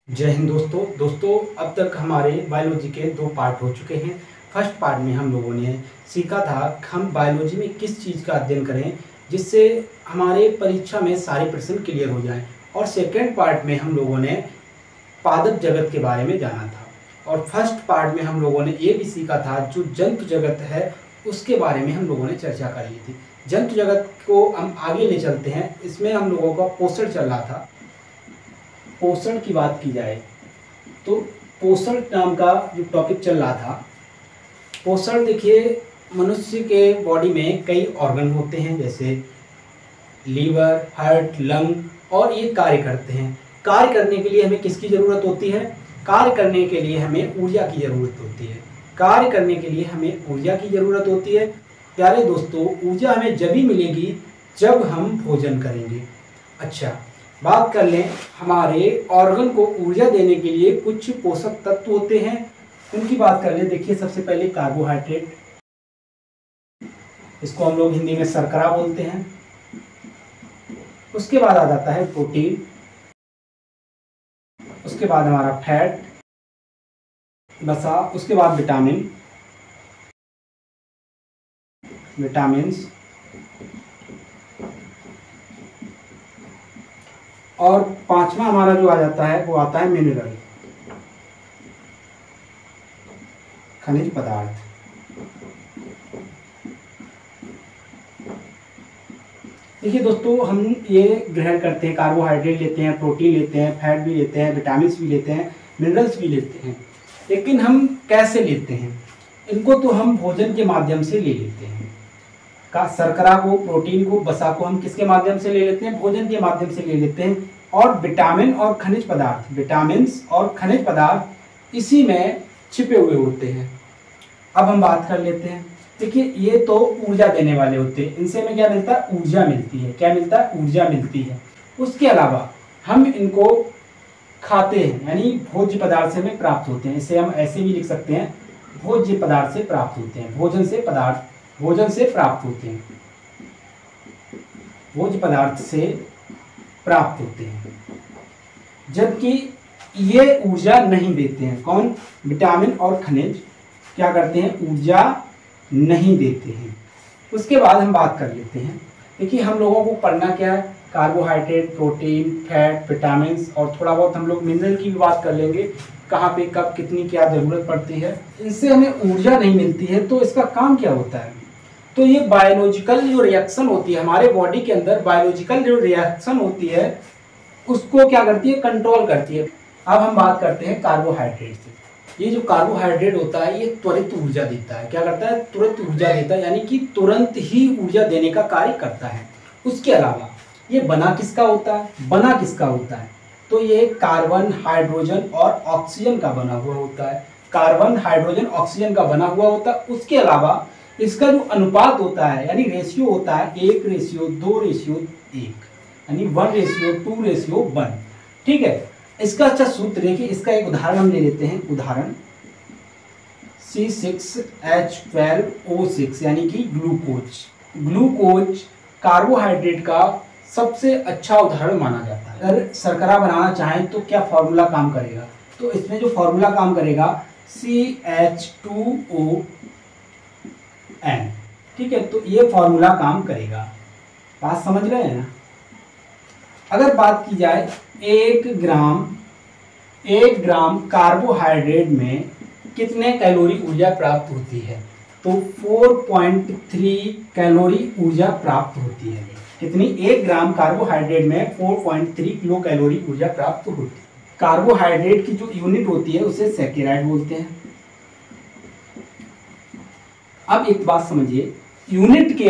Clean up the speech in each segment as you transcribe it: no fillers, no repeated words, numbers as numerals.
जय हिंद दोस्तों अब तक हमारे बायोलॉजी के दो पार्ट हो चुके हैं। फर्स्ट पार्ट में हम लोगों ने सीखा था हम बायोलॉजी में किस चीज़ का अध्ययन करें जिससे हमारे परीक्षा में सारे प्रश्न क्लियर हो जाएं। और सेकंड पार्ट में हम लोगों ने पादप जगत के बारे में जाना था। और फर्स्ट पार्ट में हम लोगों ने ये भी सीखा था जो जंतु जगत है उसके बारे में हम लोगों ने चर्चा कर ली थी। जंतु जगत को हम आगे ले चलते हैं। इसमें हम लोगों का पोषण चल रहा था। पोषण की बात की जाए तो पोषण नाम का जो टॉपिक चल रहा था, पोषण देखिए मनुष्य के बॉडी में कई ऑर्गन होते हैं जैसे लीवर, हार्ट, लंग, और ये कार्य करते हैं। कार्य करने के लिए हमें किसकी ज़रूरत होती है? कार्य करने के लिए हमें ऊर्जा की ज़रूरत होती है। कार्य करने के लिए हमें ऊर्जा की ज़रूरत होती है। प्यारे दोस्तों, ऊर्जा हमें जब ही मिलेगी जब हम भोजन करेंगे। अच्छा, बात कर लें हमारे ऑर्गन को ऊर्जा देने के लिए कुछ पोषक तत्व होते हैं, उनकी बात कर लें। देखिए सबसे पहले कार्बोहाइड्रेट, इसको हम लोग हिंदी में शर्करा बोलते हैं। उसके बाद आ जाता है प्रोटीन, उसके बाद हमारा फैट, वसा, उसके बाद विटामिन्स, और पांचवा हमारा जो आ जाता है वो आता है मिनरल, खनिज पदार्थ। देखिए दोस्तों, हम ये ग्रहण करते हैं, कार्बोहाइड्रेट लेते हैं, प्रोटीन लेते हैं, फैट भी लेते हैं, विटामिन्स भी लेते हैं, मिनरल्स भी लेते हैं। लेकिन हम कैसे लेते हैं इनको? तो हम भोजन के माध्यम से ले लेते हैं। शर्करा को, प्रोटीन को, वसा को हम किसके माध्यम से ले लेते हैं? भोजन के माध्यम से ले लेते हैं। और विटामिन और खनिज पदार्थ, विटामिन्स और खनिज पदार्थ इसी में छिपे हुए होते हैं। अब हम बात कर लेते हैं। देखिए ये तो ऊर्जा देने वाले होते हैं, इनसे हमें क्या मिलता है? ऊर्जा मिलती है। क्या मिलता है? ऊर्जा मिलती है। उसके अलावा हम इनको खाते हैं, यानी भोज्य पदार्थ से हमें प्राप्त होते हैं। इसे हम ऐसे भी लिख सकते हैं, भोज्य पदार्थ से प्राप्त होते हैं। भोजन से प्राप्त होते हैं, भोज्य पदार्थ से प्राप्त होते हैं। जबकि ये ऊर्जा नहीं देते हैं। कौन? विटामिन और खनिज क्या करते हैं? ऊर्जा नहीं देते हैं। उसके बाद हम बात कर लेते हैं। देखिए हम लोगों को पढ़ना क्या है? कार्बोहाइड्रेट, प्रोटीन, फैट, विटामिन्स, और थोड़ा बहुत हम लोग मिनरल की भी बात कर लेंगे, कहाँ पे कब कितनी क्या ज़रूरत पड़ती है। इनसे हमें ऊर्जा नहीं मिलती है तो इसका काम क्या होता है? तो ये बायोलॉजिकल जो रिएक्शन होती है हमारे बॉडी के अंदर, बायोलॉजिकल जो रिएक्शन होती है उसको क्या करती है? कंट्रोल करती है। अब हम बात करते हैं कार्बोहाइड्रेट से। ये जो कार्बोहाइड्रेट होता है ये त्वरित ऊर्जा देता है। क्या करता है? तुरंत ऊर्जा देता है, यानी कि तुरंत ही ऊर्जा देने का कार्य करता है। उसके अलावा ये बना किसका होता है? तो ये कार्बन, हाइड्रोजन और ऑक्सीजन का बना हुआ होता है। कार्बन, हाइड्रोजन, ऑक्सीजन का बना हुआ होता है। उसके अलावा इसका जो अनुपात होता है, यानी रेशियो होता है 1:2:1, यानी 1:2:1। ठीक है। इसका अच्छा सूत्र देखिए, इसका एक उदाहरण हम ले लेते हैं। उदाहरण C6H12O6, यानी कि ग्लूकोज कार्बोहाइड्रेट का सबसे अच्छा उदाहरण माना जाता है। अगर शर्करा बनाना चाहें तो क्या फॉर्मूला काम करेगा? तो इसमें जो फॉर्मूला काम करेगा CH2ON। ठीक है, तो ये फॉर्मूला काम करेगा। बात समझ रहे हैं ना? अगर बात की जाए 1 ग्राम कार्बोहाइड्रेट में कितने कैलोरी ऊर्जा प्राप्त होती है? तो 4.3 कैलोरी ऊर्जा प्राप्त होती है। कितनी? 1 ग्राम कार्बोहाइड्रेट में 4.3 किलो कैलोरी ऊर्जा प्राप्त होती है। कार्बोहाइड्रेट की जो यूनिट होती है उसे सैकेराइड बोलते हैं। अब एक बात समझिए, यूनिट के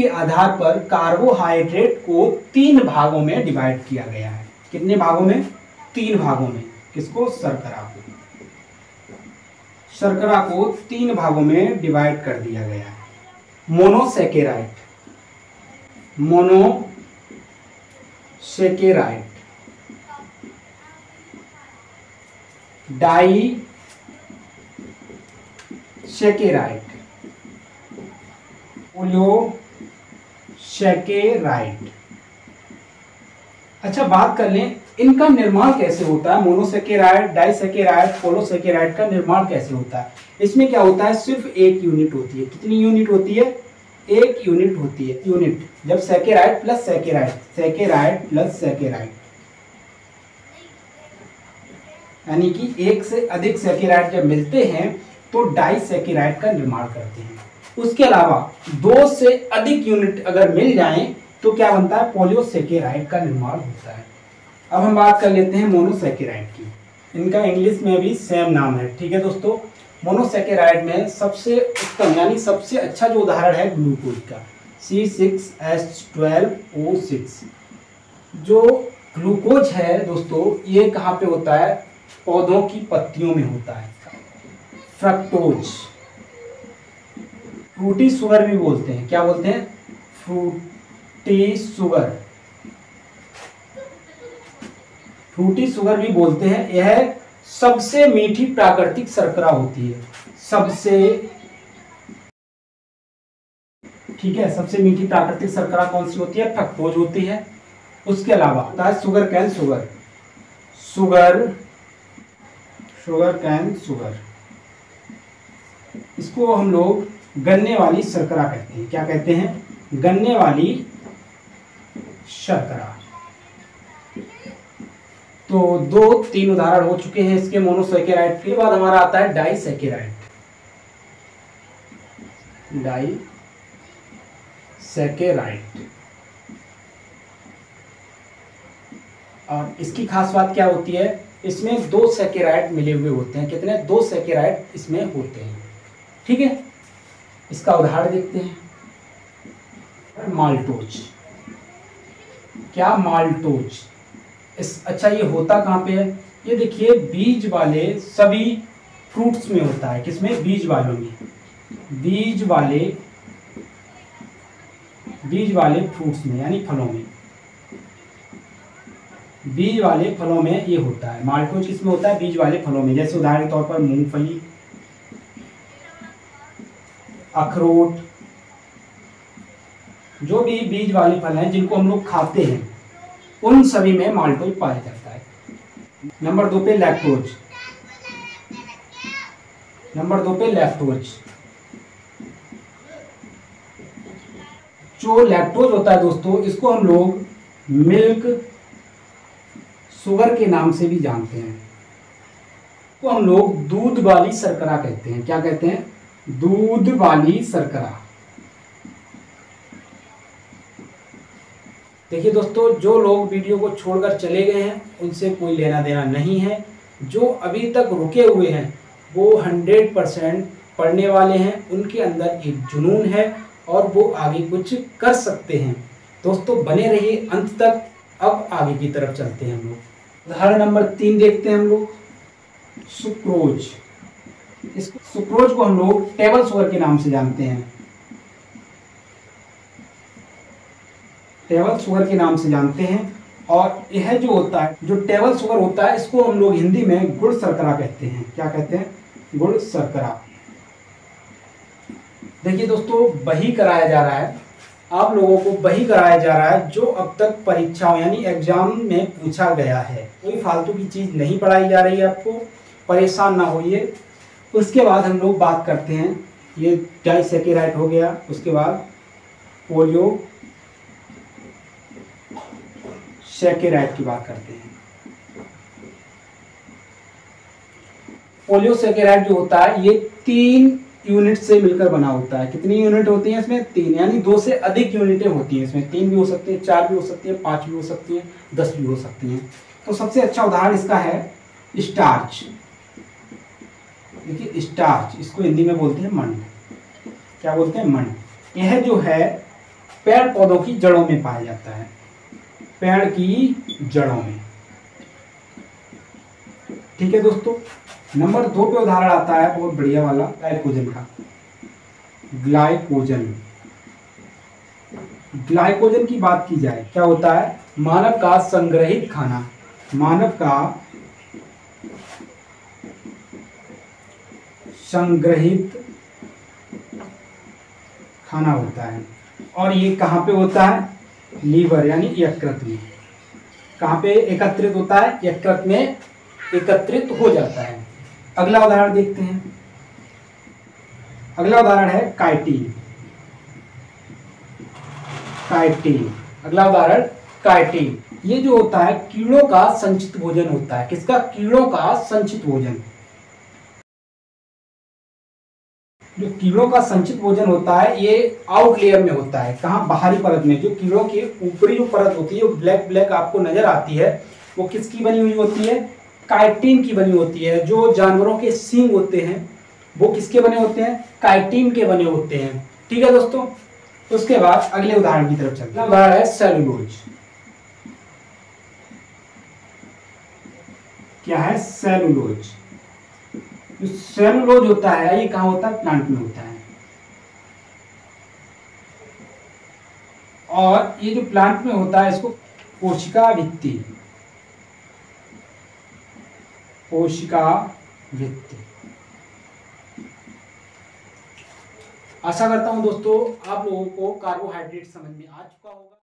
आधार पर कार्बोहाइड्रेट को 3 भागों में डिवाइड किया गया है। कितने भागों में? 3 भागों में। किसको? शर्करा को 3 भागों में डिवाइड कर दिया गया है। Monosaccharide, disaccharide, polysaccharide. अच्छा बात कर लें इनका निर्माण कैसे होता है, मोनोसेकेराइड, डाइसेकेराइड, पॉलीसेकेराइड का निर्माण कैसे होता है। इसमें क्या होता है, सिर्फ एक यूनिट होती है। कितनी यूनिट होती है, एक यूनिट होती है। यूनिट जब saccharide plus saccharide, saccharide plus saccharide, यानी कि एक से अधिक सेकेराइड जब मिलते हैं तो डाइसेकेराइड का निर्माण करते हैं। उसके अलावा दो से अधिक यूनिट अगर मिल जाएं तो क्या बनता है, पॉलीसेकेराइड का निर्माण होता है। अब हम बात कर लेते हैं मोनोसेकेराइड की। इनका इंग्लिश में भी सेम नाम है, ठीक है दोस्तों। मोनोसेकेराइड में सबसे उत्तम यानी सबसे अच्छा जो उदाहरण है ग्लूकोज का, C6H12O6। जो ग्लूकोज है दोस्तों, ये कहाँ पे होता है, पौधों की पत्तियों में होता है। फ्रक्टोज, फ्रूटी शुगर भी बोलते हैं, क्या बोलते हैं, फ्रूटी शुगर, फ्रूटी शुगर भी बोलते हैं। यह सबसे मीठी प्राकृतिक शर्करा होती है, सबसे, ठीक है, सबसे मीठी प्राकृतिक शर्करा कौन सी होती है, फ्रक्टोज होती है। उसके अलावा होता है sugar cane sugar, sugar cane sugar, इसको हम लोग गन्ने वाली शर्करा कहते हैं। क्या कहते हैं, गन्ने वाली शर्करा। तो 2-3 उदाहरण हो चुके हैं इसके मोनोसेकेराइड के। बाद हमारा आता है डाइसेकेराइड, डाइसेकेराइड। और इसकी खास बात क्या होती है, इसमें 2 सेकेराइड मिले हुए होते हैं। कितने, 2 सेकेराइड इसमें होते हैं, ठीक है। इसका उदाहरण देखते हैं, माल्टोज। क्या, माल्टोज। अच्छा, ये होता कहाँ पे है, ये देखिए बीज वाले सभी फ्रूट्स में होता है। किसमें, बीज वालों में, बीज वाले फ्रूट्स में यानी फलों में, बीज वाले फलों में ये होता है। माल्टोज किसमें होता है, बीज वाले फलों में। जैसे उदाहरण के तौर पर मूंगफली, अखरोट, जो भी बीज वाले फल हैं जिनको हम लोग खाते हैं, उन सभी में माल्टोज पाया जाता है। नंबर 2 पे लैक्टोज, नंबर 2 पे लैक्टोज। जो लैक्टोज होता है दोस्तों, इसको हम लोग मिल्क शुगर के नाम से भी जानते हैं। तो हम लोग दूध वाली शर्करा कहते हैं। क्या कहते हैं, दूध वाली शर्करा। देखिए दोस्तों, जो लोग वीडियो को छोड़कर चले गए हैं उनसे कोई लेना देना नहीं है। जो अभी तक रुके हुए हैं वो 100% पढ़ने वाले हैं, उनके अंदर एक जुनून है और वो आगे कुछ कर सकते हैं। दोस्तों बने रहिए अंत तक। अब आगे की तरफ चलते हैं हम लोग। उदाहरण नंबर 3 देखते हैं हम लोग, सुक्रोज। इस सुक्रोज को हम लोग टेबल शुगर के नाम से जानते हैं, टेबल शुगर के नाम से जानते हैं। और यह जो होता है, जो टेबल शुगर होता है, इसको हम लोग हिंदी में गुड़ शर्करा कहते हैं। क्या कहते हैं, गुड़ शर्करा। देखिए दोस्तों, वही कराया जा रहा है, आप लोगों को वही कराया जा रहा है जो अब तक परीक्षाओं यानी एग्जाम में पूछा गया है। कोई फालतू की चीज़ नहीं पढ़ाई जा रही है, आपको परेशान ना होइए। उसके बाद हम लोग बात करते हैं, ये डाइसेकेराइड हो गया, उसके बाद पोलियो सेकेराइड की बात करते हैं। पोलियोसेकेराइड जो होता है ये 3 यूनिट से मिलकर बना होता है। कितनी यूनिट होती हैं इसमें, 3, यानी 2 से अधिक यूनिटें होती हैं इसमें। 3 भी हो सकती हैं, 4 भी हो सकती हैं, 5 भी हो सकती हैं, 10 भी हो सकती हैं। तो सबसे अच्छा उदाहरण इसका है स्टार्च। देखिए स्टार्च, इसको हिंदी में बोलते हैं मंड। क्या बोलते हैं, मंड। यह जो है पेड़ पौधों की जड़ों में पाया जाता है, पेड़ की जड़ों में। ठीक है दोस्तों, नंबर 2 पे उदाहरण आता है बहुत बढ़िया वाला, ग्लाइकोजन का। ग्लाइकोजन, ग्लाइकोजन की बात की जाए, क्या होता है, मानव का संग्रहित खाना, मानव का संग्रहित खाना होता है। और ये कहाँ पे होता है, लीवर यानी यकृत में। कहाँ पे एकत्रित होता है? यकृत में एकत्रित हो जाता है। अगला उदाहरण देखते हैं। अगला उदाहरण है काइटिन। काइटिन, अगला उदाहरण काइटिन। ये जो होता है कीड़ों का संचित भोजन होता है। किसका? कीड़ों का संचित भोजन। जो कीड़ों का संचित भोजन होता है ये आउट लेयर में होता है। कहाँ? बाहरी परत में। जो कीड़ों की ऊपरी जो परत होती है, वो ब्लैक ब्लैक आपको नजर आती है, वो किसकी बनी हुई होती है? काइटिन की बनी होती है। जो जानवरों के सींग होते हैं वो किसके बने होते हैं? काइटिन के बने होते हैं। ठीक है दोस्तों। उसके बाद अगले उदाहरण की तरफ चलते हैं। उदाहरण है सेलुलोज। क्या है? सेलुलोज। जो सेलुलोज होता है ये कहाँ होता है? प्लांट में होता है। और ये जो प्लांट में होता है इसको कोशिका भित्ति, कोशिका भित्ति। आशा करता हूं दोस्तों आप लोगों को कार्बोहाइड्रेट समझ में आ चुका होगा।